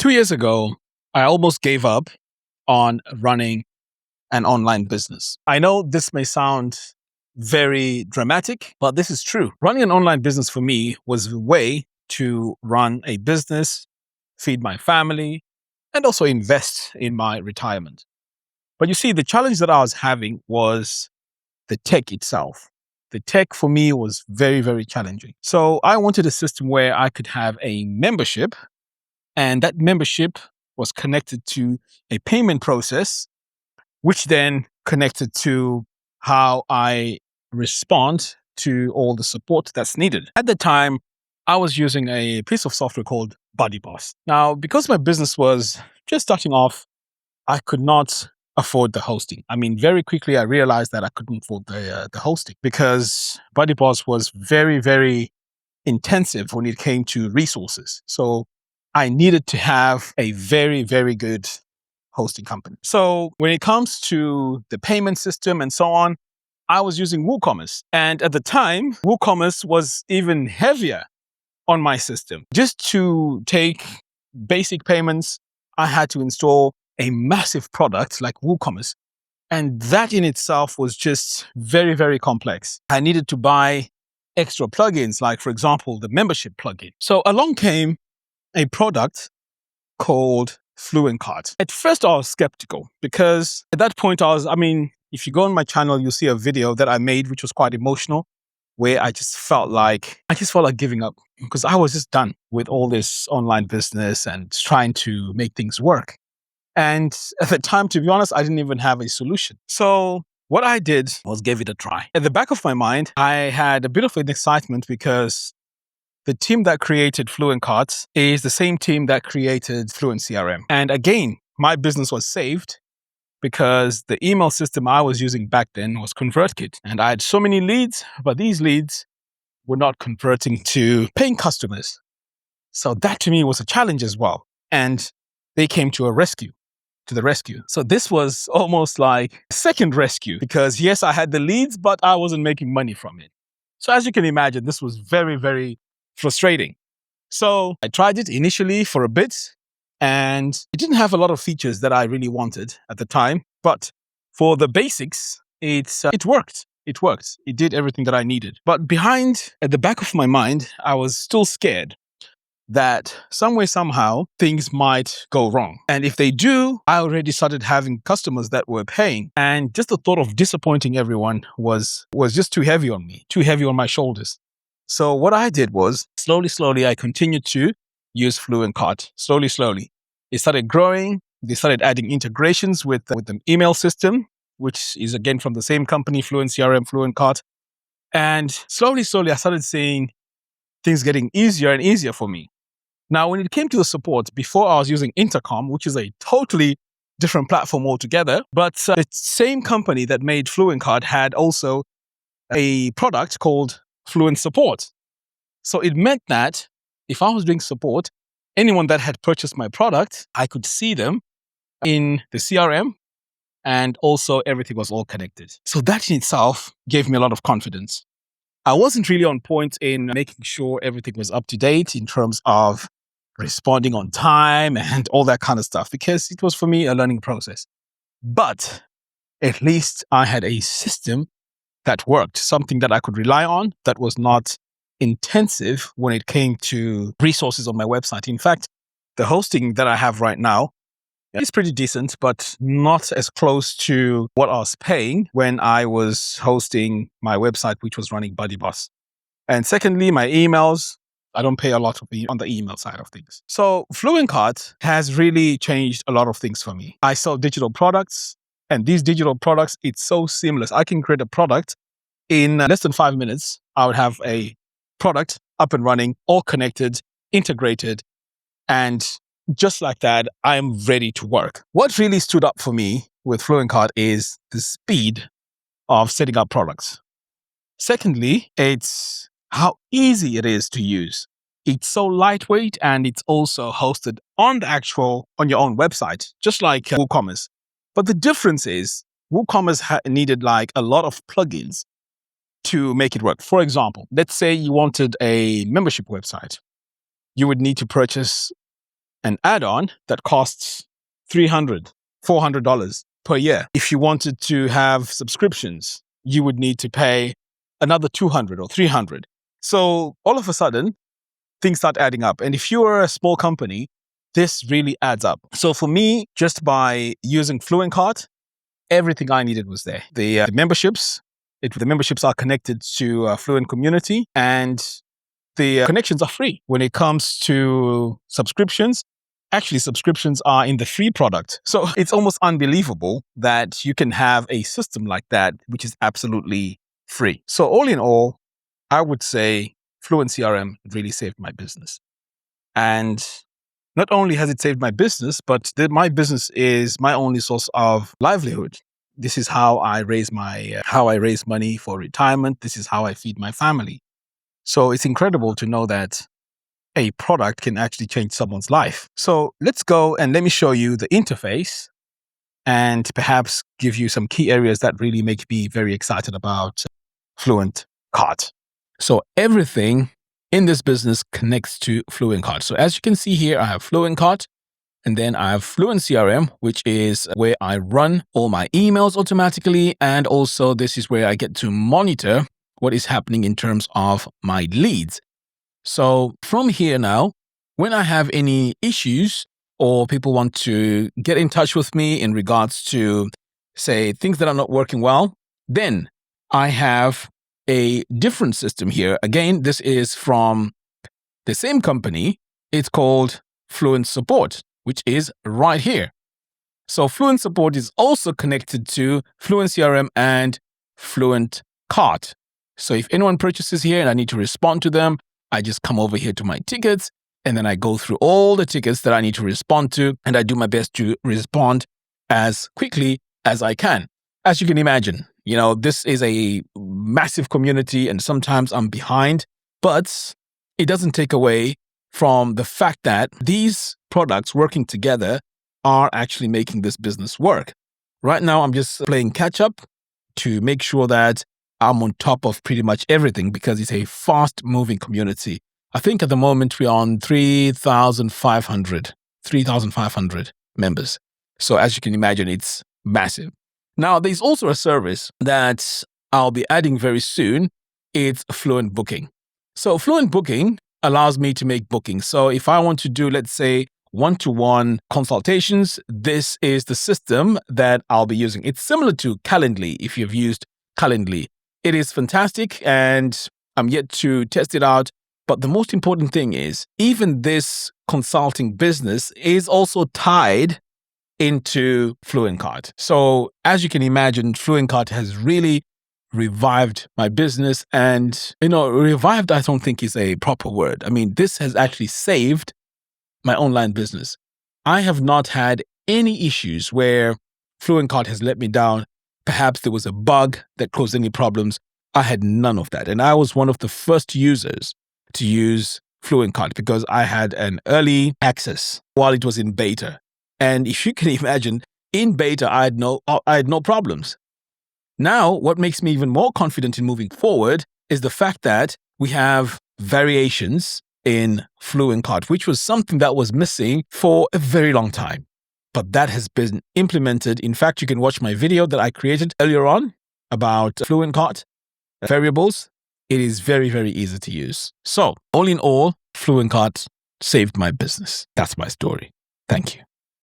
2 years ago, I almost gave up on running an online business. I know this may sound very dramatic, but this is true. Running an online business for me was a way to run a business, feed my family, and also invest in my retirement. But you see, the challenge that I was having was the tech itself. The tech for me was very, very challenging. So I wanted a system where I could have a membership, and that membership was connected to a payment process, which then connected to how I respond to all the support that's needed. At the time, I was using a piece of software called BuddyBoss. Now, because my business was just starting off, I could not afford the hosting. I mean, very quickly, I realized that I couldn't afford the hosting because BuddyBoss was very, very intensive when it came to resources. So I needed to have a very, very good hosting company. So when it comes to the payment system and so on, I was using WooCommerce. And at the time, WooCommerce was even heavier on my system. Just to take basic payments, I had to install a massive product like WooCommerce. And that in itself was just very, very complex. I needed to buy extra plugins, like, for example, the membership plugin. So along came a product called FluentCart. At first, I was skeptical because at that point, if you go on my channel, you'll see a video that I made, which was quite emotional, where I just felt like giving up because I was just done with all this online business and trying to make things work. And at the time, to be honest, I didn't even have a solution. So what I did was give it a try. At the back of my mind, I had a bit of an excitement because the team that created FluentCart is the same team that created FluentCRM. And again, my business was saved because the email system I was using back then was ConvertKit. And I had so many leads, but these leads were not converting to paying customers. So that to me was a challenge as well. And they came to the rescue. So this was almost like a second rescue because yes, I had the leads, but I wasn't making money from it. So as you can imagine, this was very, very frustrating. So I tried it initially for a bit and it didn't have a lot of features that I really wanted at the time. But for the basics, it worked. It worked. It did everything that I needed. But at the back of my mind, I was still scared that somehow things might go wrong. And if they do, I already started having customers that were paying. And just the thought of disappointing everyone was just too heavy on me, too heavy on my shoulders. So what I did was slowly, I continued to use FluentCart. Slowly. It started growing. They started adding integrations with the email system, which is again from the same company, FluentCRM, FluentCart. And slowly, I started seeing things getting easier and easier for me. Now, when it came to the support, before I was using Intercom, which is a totally different platform altogether, but the same company that made FluentCart had also a product called Fluent Support. So it meant that if I was doing support, anyone that had purchased my product, I could see them in the CRM and also everything was all connected. So that in itself gave me a lot of confidence. I wasn't really on point in making sure everything was up to date in terms of responding on time and all that kind of stuff because it was for me a learning process. But at least I had a system that worked, something that I could rely on that was not intensive when it came to resources on my website. In fact, the hosting that I have right now is pretty decent, but not as close to what I was paying when I was hosting my website, which was running BuddyBoss. And secondly, my emails, I don't pay a lot on the email side of things. So FluentCart has really changed a lot of things for me. I sell digital products, and these digital products, it's so seamless. I can create a product in less than 5 minutes. I would have a product up and running, all connected, integrated, and just like that, I'm ready to work. What really stood up for me with FluentCart is the speed of setting up products. Secondly, it's how easy it is to use. It's so lightweight and it's also hosted on your own website, just like WooCommerce. But the difference is WooCommerce needed like a lot of plugins to make it work. For example, let's say you wanted a membership website. You would need to purchase an add-on that costs $300, $400 per year. If you wanted to have subscriptions, you would need to pay another $200 or $300. So all of a sudden, things start adding up. And if you are a small company, this really adds up. So for me, just by using FluentCart, everything I needed was there. The memberships are connected to a Fluent community, and the connections are free. When it comes to subscriptions, actually subscriptions are in the free product. So it's almost unbelievable that you can have a system like that, which is absolutely free. So all in all, I would say Fluent CRM really saved my business. And not only has it saved my business, but my business is my only source of livelihood. This is how I raise money for retirement. This is how I feed my family. So it's incredible to know that a product can actually change someone's life. So let's go and let me show you the interface and perhaps give you some key areas that really make me very excited about FluentCart. So everything in this business connects to FluentCart. So as you can see here, I have FluentCart, and then I have Fluent CRM, which is where I run all my emails automatically. And also this is where I get to monitor what is happening in terms of my leads. So from here now, when I have any issues or people want to get in touch with me in regards to, say, things that are not working well, then I have a different system here. Again, this is from the same company. It's called Fluent Support, which is right here. So Fluent Support is also connected to Fluent CRM and FluentCart. So if anyone purchases here and I need to respond to them, I just come over here to my tickets, and then I go through all the tickets that I need to respond to, and I do my best to respond as quickly as I can. As you can imagine, this is a massive community, and sometimes I'm behind, but it doesn't take away from the fact that these products working together are actually making this business work. Right now, I'm just playing catch up to make sure that I'm on top of pretty much everything because it's a fast-moving community. I think at the moment we're on 3,500 members. So as you can imagine, it's massive. Now, there's also a service that I'll be adding very soon. It's Fluent Booking. So Fluent Booking allows me to make bookings. So if I want to do, let's say, one-to-one consultations, this is the system that I'll be using. It's similar to Calendly, if you've used Calendly. It is fantastic, and I'm yet to test it out. But the most important thing is, even this consulting business is also tied into FluentCart. So as you can imagine, FluentCart has really revived my business. And, revived, I don't think is a proper word. I mean, this has actually saved my online business. I have not had any issues where FluentCart has let me down. Perhaps there was a bug that caused any problems. I had none of that. And I was one of the first users to use FluentCart because I had an early access while it was in beta. And if you can imagine, in beta, I had no problems. Now, what makes me even more confident in moving forward is the fact that we have variations in FluentCart, which was something that was missing for a very long time. But that has been implemented. In fact, you can watch my video that I created earlier on about FluentCart variables. It is very, very easy to use. So all in all, FluentCart saved my business. That's my story. Thank you.